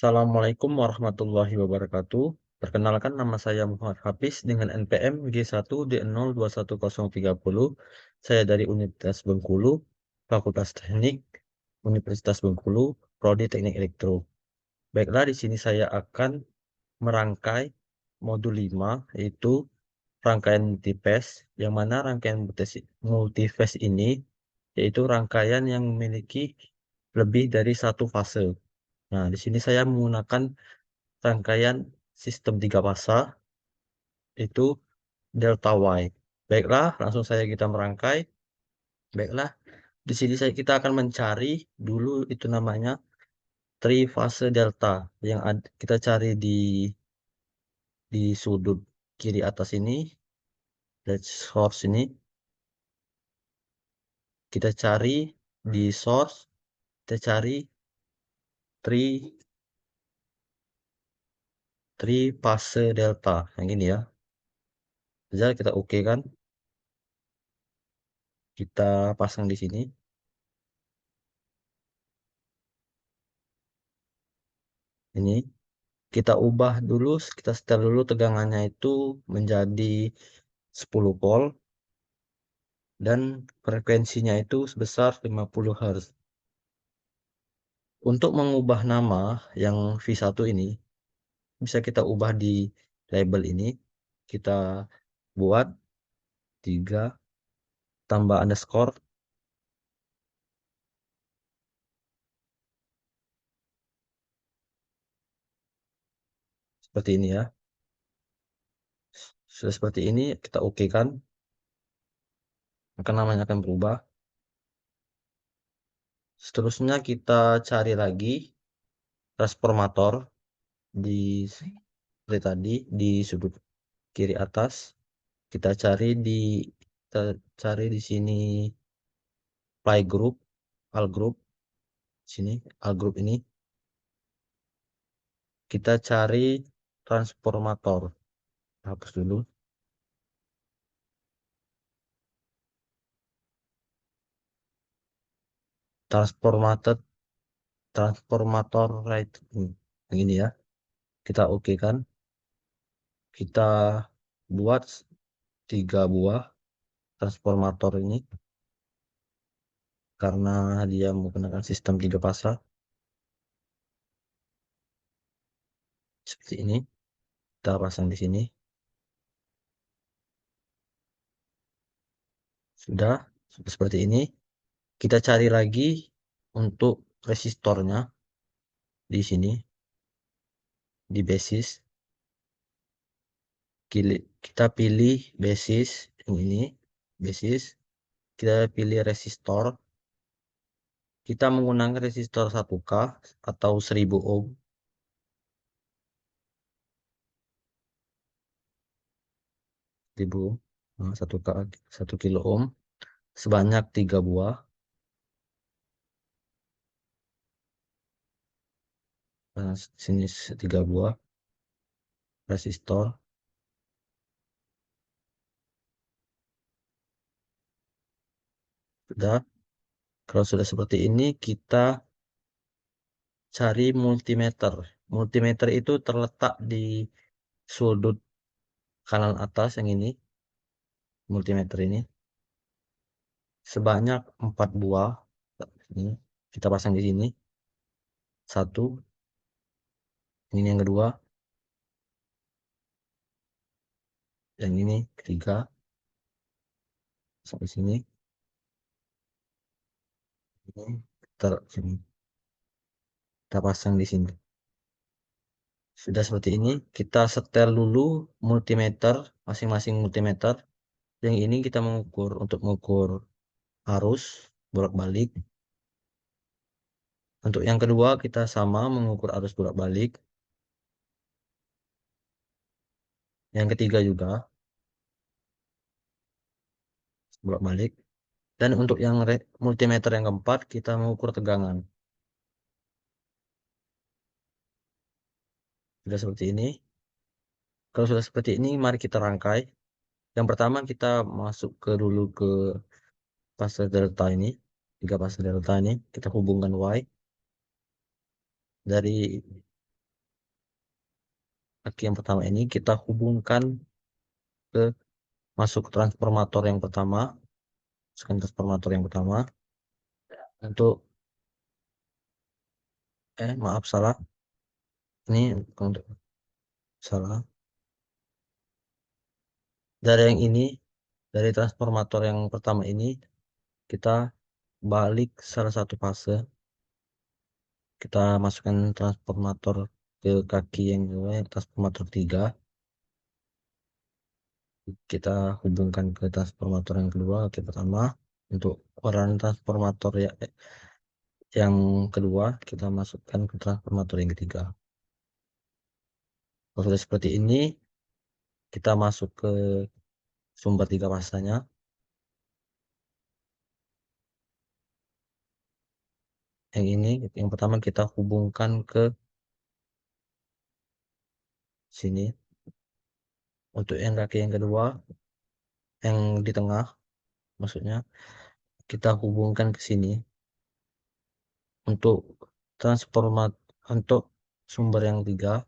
Assalamualaikum warahmatullahi wabarakatuh. Perkenalkan nama saya Muhammad Hafiz dengan NPM G1D021030. Saya dari Universitas Bengkulu, Fakultas Teknik, Universitas Bengkulu, Prodi Teknik Elektro. Baiklah, di sini saya akan merangkai modul 5, yaitu rangkaian multiphase, yang mana rangkaian multiphase ini yaitu rangkaian yang memiliki lebih dari satu fase. Nah, di sini saya menggunakan rangkaian sistem tiga fasa itu delta Y. Baiklah, langsung saya kita merangkai. Baiklah, di sini kita akan mencari dulu itu namanya trifase delta yang kita cari di sudut kiri atas ini, dari source ini. Kita cari di source, kita cari tri trifase delta yang ini ya. Jadi kita oke kan? Kita pasang di sini. Ini kita ubah dulu, kita setel dulu tegangannya itu menjadi 10 volt dan frekuensinya itu sebesar 50 Hz. Untuk mengubah nama yang V1 ini bisa kita ubah di label ini. Kita buat 3 tambah underscore seperti ini ya. Sudah seperti ini kita oke kan, maka namanya akan berubah. Seterusnya kita cari lagi transformator di seperti tadi di sudut kiri atas. Kita cari di sini play group, all group sini, all group ini. Kita cari transformator. Hapus dulu. Transformator transformator right yang ini ya. Kita oke kan? Kita buat 3 buah transformator ini karena dia menggunakan sistem 3 fasa seperti ini. Kita pasang di sini. Sudah seperti ini. Kita cari lagi untuk resistornya di sini di basis. Kita pilih basis yang ini, basis. Kita pilih resistor. Kita menggunakan resistor 1K atau 1000 ohm. 1000 ohm. Nah, 1K 1 kilo ohm sebanyak 3 buah. Nah, sini 3 buah resistor. Sudah. Kalau sudah seperti ini, kita cari multimeter. Multimeter itu terletak di sudut kanan atas yang ini. Multimeter ini sebanyak 4 buah. Ini kita pasang di sini. Satu, ini yang kedua, yang ini ketiga, sampai sini. Ini sini. Kita pasang di sini. Sudah seperti ini, kita setel dulu multimeter, masing-masing multimeter. Yang ini kita untuk mengukur arus bolak-balik. Untuk yang kedua kita sama mengukur arus bolak-balik. Yang ketiga juga bolak-balik. Dan untuk yang multimeter yang keempat kita mengukur tegangan. Sudah seperti ini. Kalau sudah seperti ini, mari kita rangkai. Yang pertama kita masuk dulu ke fase delta ini. 3 fase delta ini kita hubungkan Y dari Kaki yang pertama ini kita hubungkan ke masuk ke transformator yang pertama. Masukkan transformator yang pertama untuk maaf salah. Ini untuk salah. Dari yang ini, dari transformator yang pertama ini kita balik salah satu fase. Kita masukkan transformator ke kaki yang kedua, transformator 3. Kita hubungkan ke transformator yang kedua, kaki pertama. Untuk warna transformator ya, yang kedua kita masukkan ke transformator yang ketiga. Kalau sudah seperti ini, kita masuk ke sumber 3 fasanya. Yang ini, yang pertama kita hubungkan ke sini. Untuk yang kaki yang kedua, yang di tengah, maksudnya kita hubungkan ke sini. Untuk untuk sumber yang 3,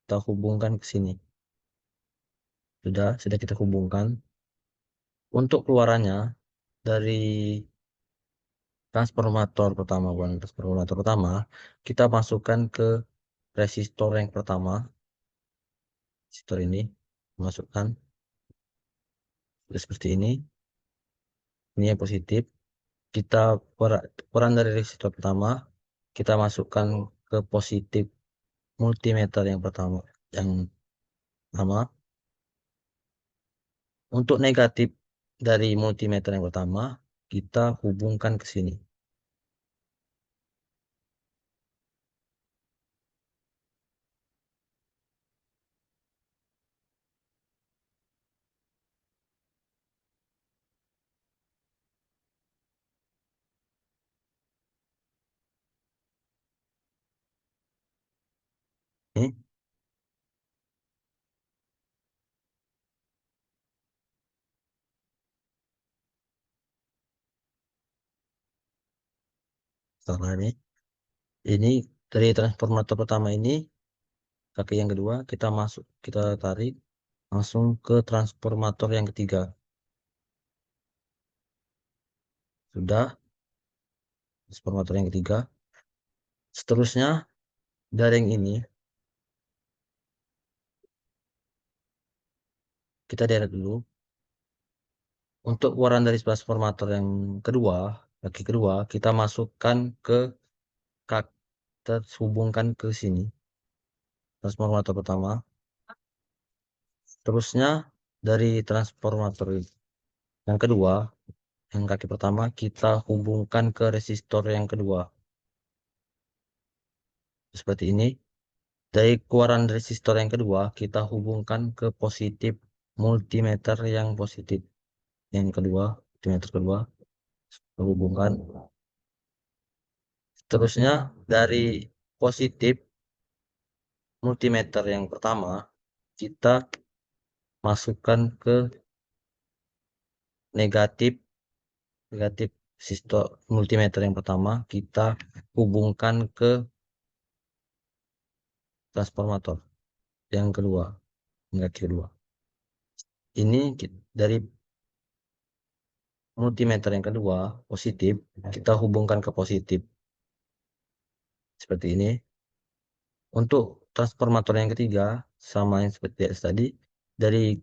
kita hubungkan ke sini. Sudah kita hubungkan. Untuk keluarannya dari transformator pertama, kita masukkan ke resistor yang pertama. Resistor ini masukkan seperti ini yang positif. Kita peran dari resistor pertama, kita masukkan ke positif multimeter yang pertama, yang pertama. Untuk negatif dari multimeter yang pertama, kita hubungkan ke sini. Ini, setelah ini dari transformator pertama ini, kaki yang kedua kita tarik langsung ke transformator yang ketiga. Sudah, transformator yang ketiga. Seterusnya dari yang ini kita derek dulu. Untuk keluaran dari transformator yang kedua, kaki kedua, kita masukkan ke kita hubungkan ke sini. Transformator pertama. Terusnya dari transformator yang kedua, yang kaki pertama, kita hubungkan ke resistor yang kedua. Seperti ini. Dari keluaran resistor yang kedua, kita hubungkan ke positif multimeter yang positif. Yang kedua, multimeter kedua, kita hubungkan. Terusnya dari positif multimeter yang pertama, kita masukkan ke negatif negatif sistem multimeter yang pertama, kita hubungkan ke transformator yang kedua, yang kedua. Ini dari multimeter yang kedua positif, kita hubungkan ke positif seperti ini. Untuk transformator yang ketiga sama yang seperti tadi, dari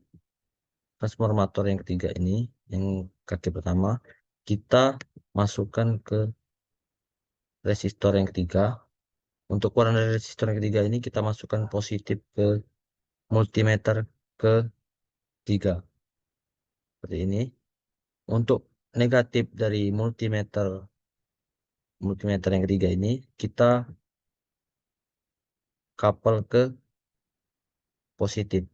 transformator yang ketiga ini, yang kaki pertama, kita masukkan ke resistor yang ketiga. Untuk keluaran dari resistor yang ketiga ini, kita masukkan positif ke multimeter ketiga seperti ini. Untuk negatif dari multimeter yang ketiga ini, kita couple ke positif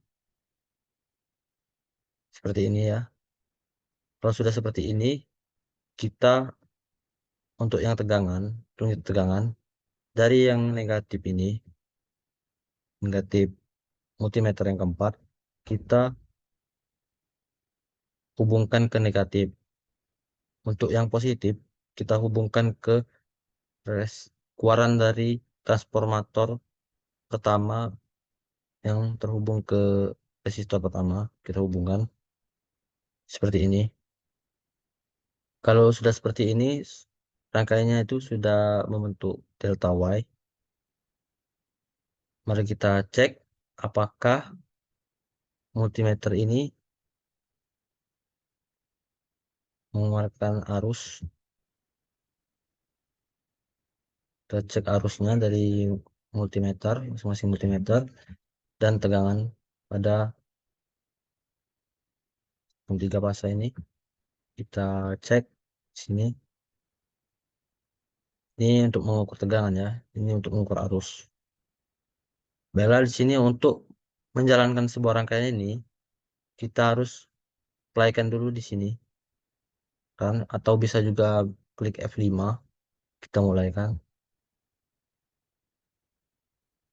seperti ini ya. Kalau sudah seperti ini, kita untuk yang tegangan dari yang negatif ini, negatif multimeter yang keempat, kita hubungkan ke negatif. Untuk yang positif, kita hubungkan ke keluaran dari transformator pertama yang terhubung ke resistor pertama, kita hubungkan seperti ini. Kalau sudah seperti ini, rangkaiannya itu sudah membentuk delta Y. Mari kita cek apakah multimeter ini mengeluarkan arus. Kita cek arusnya dari multimeter, masing-masing multimeter, dan tegangan pada 3 fase ini. Kita cek sini. Ini untuk mengukur tegangan ya. Ini untuk mengukur arus. Baiklah, di sini untuk menjalankan sebuah rangkaian ini, kita harus playkan dulu di sini kan, atau bisa juga klik F5. Kita mulai kan.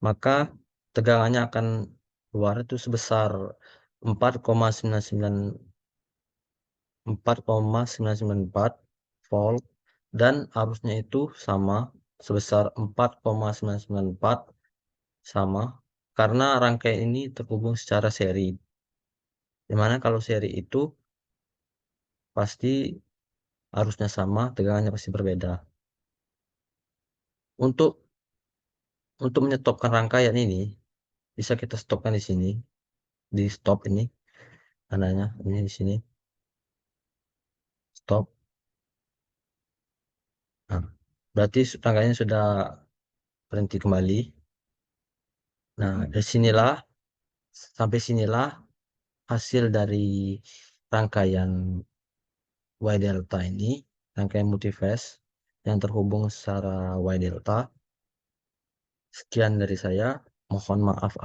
Maka tegangannya akan keluar itu sebesar 4,994 volt, dan arusnya itu sama sebesar 4,994 sama, karena rangkaian ini terhubung secara seri. Dimana kalau seri itu pasti arusnya sama, tegangannya pasti berbeda. Untuk menyetopkan rangkaian ini, bisa kita stopkan di sini, di stop ini tandanya, ini di sini stop. Nah, berarti rangkaiannya sudah berhenti kembali. Nah, dari sinilah sampai sinilah hasil dari rangkaian Y delta ini, rangkaian multiphase yang terhubung secara Y delta. Sekian dari saya. Mohon maaf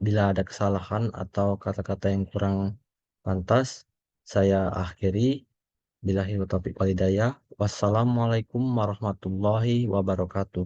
bila ada kesalahan atau kata-kata yang kurang pantas. Saya akhiri. Billahi taufiq walhidayah. Wassalamualaikum warahmatullahi wabarakatuh.